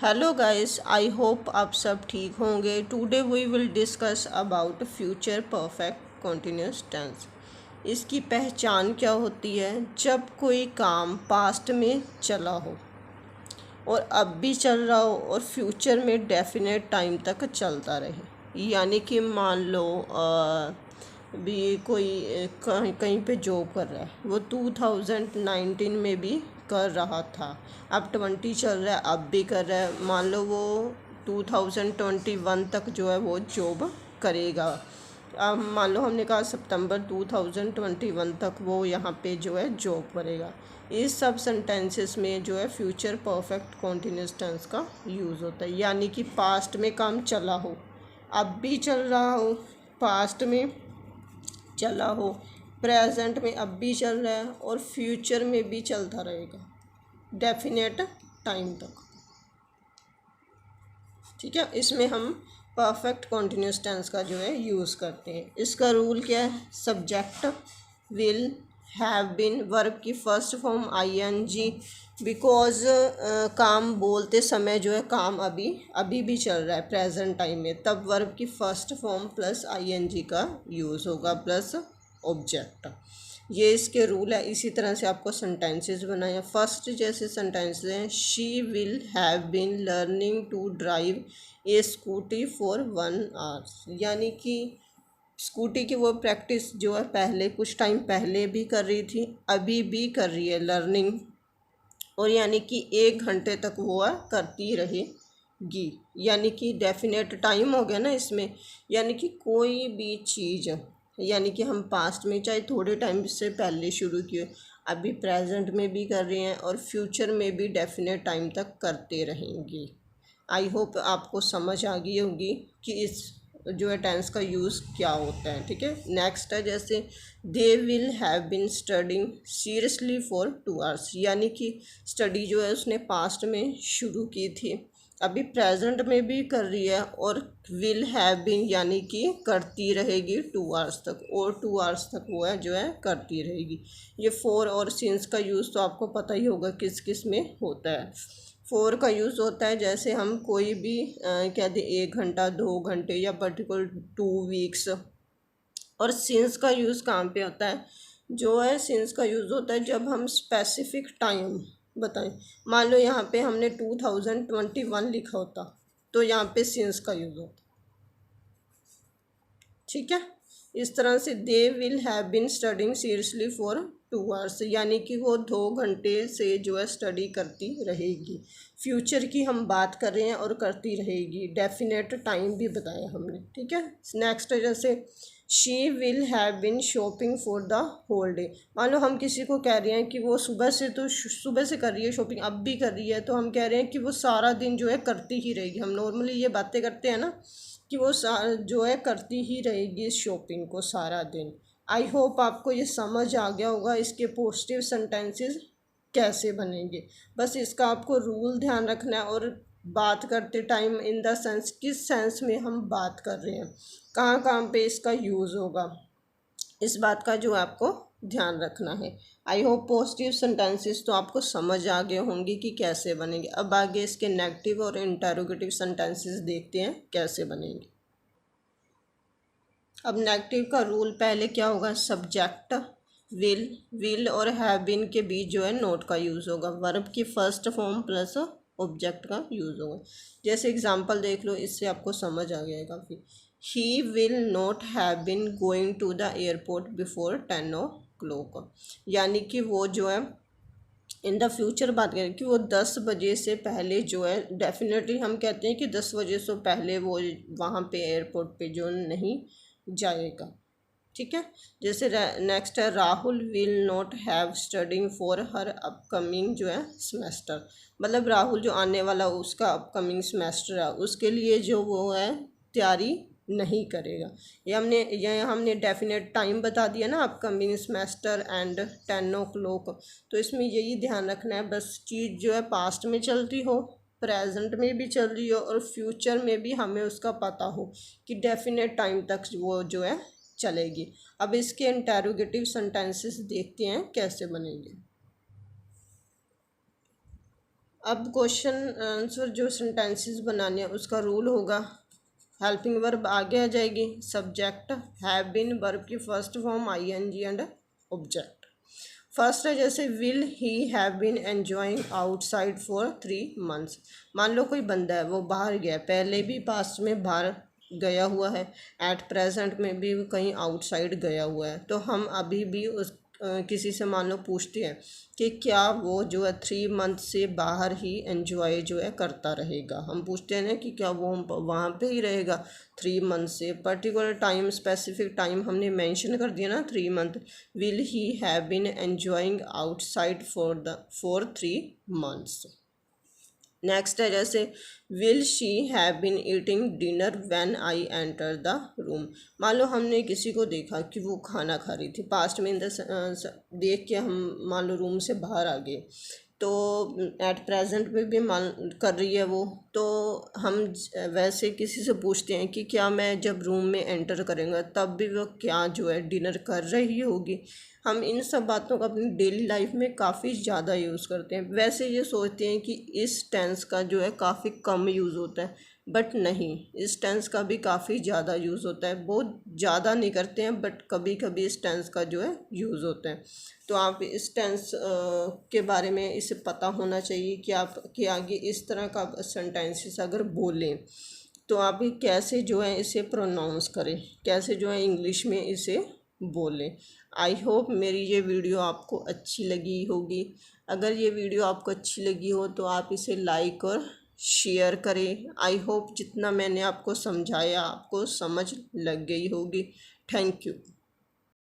Hello guys, I hope आप सब ठीक होंगे। Today we will discuss about future perfect continuous tense. इसकी पहचान क्या होती है? जब कोई काम पास्ट में चला हो और अब भी चल रहा हो और फ्यूचर में डेफिनेट टाइम तक चलता रहे। यानी कि मान लो भी कोई कहीं कहीं पे जॉब कर रहा है, वो 2019 में भी कर रहा था, अब 20 चल रहा है, अब भी कर रहा है। मान लो वो 2021 तक जो है वो जॉब करेगा। अब मान लो हमने कहा सितंबर 2021 तक वो यहाँ पे जो है जॉब करेगा। इस सब सेंटेंसेस में जो है फ्यूचर परफेक्ट कॉन्टिन्यूस टेंस का यूज़ होता है। यानी कि पास्ट में काम चला हो, अब भी चल रहा हो, पास्ट में चला हो, प्रेजेंट में अब भी चल रहा है और फ्यूचर में भी चलता रहेगा डेफिनेट टाइम तक। ठीक है, इसमें हम परफेक्ट कॉन्टिन्यूस टेंस का जो है यूज़ करते हैं। इसका रूल क्या है? Subject will have been, verb की फर्स्ट फॉर्म आईएनजी, बिकॉज काम बोलते समय जो है काम अभी भी चल रहा है प्रेजेंट टाइम में, तब वर्ब की फर्स्ट फॉर्म प्लस आईएनजी का यूज़ होगा प्लस ऑब्जेक्ट। ये इसके रूल है। इसी तरह से आपको सेंटेंसेस बनाए। फर्स्ट जैसे सेंटेंसेस हैं, she will have been learning to drive a scooty for 1 hour. यानी कि स्कूटी की वो प्रैक्टिस जो है पहले कुछ टाइम पहले भी कर रही थी, अभी भी कर रही है लर्निंग, और यानी कि 1 घंटे तक वो करती रहेगी। यानी कि डेफिनेट टाइम हो गया ना इसमें। यानी कि कोई भी चीज़, यानी कि हम पास्ट में चाहे थोड़े टाइम से पहले शुरू किए, अभी प्रेजेंट में भी कर रहे हैं और फ्यूचर में भी डेफिनेट टाइम तक करते रहेंगे। आई होप आपको समझ आ गई होगी कि इस जो है टेंस का यूज़ क्या होता है। ठीक है, नेक्स्ट है जैसे they will have been studying seriously for 2 hours. यानी कि स्टडी जो है उसने पास्ट में शुरू की थी, अभी प्रेजेंट में भी कर रही है, और विल हैव बीन यानी कि करती रहेगी 2 आवर्स तक, और 2 आवर्स तक वो है जो है करती रहेगी। ये फॉर और सिंस का यूज़ तो आपको पता ही होगा किस किस में होता है। फॉर का यूज़ होता है जैसे हम कोई भी कह दें 1 घंटा, 2 घंटे या पर्टिकुलर 2 वीक्स। और सिंस का यूज़ कहाँ पे होता है? जो है सिंस का यूज़ होता है जब हम स्पेसिफिक टाइम बताएं। मान लो यहाँ पे हमने 2021 लिखा होता तो यहाँ पे सिंस का यूज़ होता। ठीक है, इस तरह से they will have been studying seriously for 2 hours, यानी कि वो 2 घंटे से जो है स्टडी करती रहेगी। फ्यूचर की हम बात कर रहे हैं और करती रहेगी, डेफिनेट टाइम भी बताया हमने। ठीक है, नेक्स्ट जैसे she will have been shopping for the whole day. मान लो हम किसी को कह रहे हैं कि वो सुबह से कर रही है शॉपिंग, अब भी कर रही है, तो हम कह रहे हैं कि वो सारा दिन जो है करती ही रहेगी। हम नॉर्मली ये बातें करते हैं ना कि वो जो है करती ही रहेगी इस शॉपिंग को सारा दिन। आई होप आपको ये समझ आ गया होगा इसके पॉजिटिव सेंटेंसेस कैसे बनेंगे। बस इसका आपको रूल ध्यान रखना है, और बात करते टाइम इन द सेंस, किस सेंस में हम बात कर रहे हैं, कहाँ कहाँ पे इसका यूज़ होगा, इस बात का जो आपको ध्यान रखना है। आई होप पॉजिटिव सेंटेंसेस तो आपको समझ आ गए होंगे कि कैसे बनेंगे। अब आगे इसके नेगेटिव और इंटरोगेटिव सेंटेंसेस देखते हैं कैसे बनेंगे। अब नेगेटिव का रूल पहले क्या होगा? सब्जेक्ट विल और हैव बीन के बीच जो है नोट का यूज़ होगा, वर्ब की फर्स्ट फॉर्म प्लस ऑब्जेक्ट का यूज़ होगा। जैसे एग्जांपल देख लो, इससे आपको समझ आ गया काफ़ी। He will not have been going to the airport before 10 o'clock। यानी कि वो जो है इन द फ्यूचर बात करें कि वो 10 बजे से पहले जो है, डेफिनेटली हम कहते हैं कि 10 बजे से पहले वो वहाँ पे एयरपोर्ट पे जो नहीं जाएगा। ठीक है, जैसे नेक्स्ट है Rahul will not have studying for her upcoming जो है सेमेस्टर। मतलब राहुल जो आने वाला उसका अपकमिंग सेमेस्टर है उसके लिए जो वो है तैयारी नहीं करेगा। ये हमने डेफिनेट टाइम बता दिया ना, अपकमिंग सेमेस्टर एंड 10 o'clock। तो इसमें यही ध्यान रखना है, बस चीज़ जो है पास्ट में चलती हो, प्रेजेंट में भी चल रही हो, और फ्यूचर में भी हमें उसका पता हो कि डेफिनेट टाइम तक वो जो है चलेगी। अब इसके इंटेरोगेटिव सेंटेंसेस देखते हैं कैसे बनेंगे। अब क्वेश्चन आंसर जो सेंटेंसेस बनाने हैं उसका रूल होगा, हेल्पिंग वर्ब आगे आ जाएगी, सब्जेक्ट हैव बीन, वर्ब की first form ING and object. First है जैसे will he have been enjoying outside for 3 months। मान लो कोई बंदा है वो बाहर गया, पहले भी पास्ट में बाहर गया हुआ है, एट प्रेजेंट में भी कहीं आउटसाइड गया हुआ है, तो हम अभी भी उस किसी से मान लो पूछते हैं कि क्या वो जो है 3 month से बाहर ही एंजॉय जो है करता रहेगा। हम पूछते हैं ना कि क्या वो वहाँ पे ही रहेगा 3 month से, पर्टिकुलर टाइम स्पेसिफिक टाइम हमने मेंशन कर दिया ना 3 month। Will he have been enjoying outside for 3 months। Next है जैसे will she have been eating dinner when I enter the room. मान लो हमने किसी को देखा कि वो खाना खा रही थी, पास्ट में देख के हम मान लो रूम से बाहर आ गए, तो एट प्रेजेंट में भी मान कर रही है वो, तो हम वैसे किसी से पूछते हैं कि क्या मैं जब रूम में एंटर करेंगे तब भी वो क्या जो है डिनर कर रही होगी। हम इन सब बातों का अपनी डेली लाइफ में काफ़ी ज़्यादा यूज़ करते हैं। वैसे ये सोचते हैं कि इस टेंस का जो है काफ़ी कम यूज़ होता है, बट नहीं, इस टेंस का भी काफ़ी ज़्यादा यूज़ होता है। बहुत ज़्यादा नहीं करते हैं बट कभी कभी इस टेंस का जो है यूज़ होता है। तो आप इस टेंस के बारे में इसे पता होना चाहिए कि आप कि आगे इस तरह का सेंटेंसेस अगर बोलें तो आप कैसे जो है इसे प्रोनाउंस करें, कैसे जो है इंग्लिश में इसे बोलें। आई होप मेरी ये वीडियो आपको अच्छी लगी होगी। अगर ये वीडियो आपको अच्छी लगी हो तो आप इसे लाइक और शेयर करें। आई होप जितना मैंने आपको समझाया आपको समझ लग गई होगी। Thank you.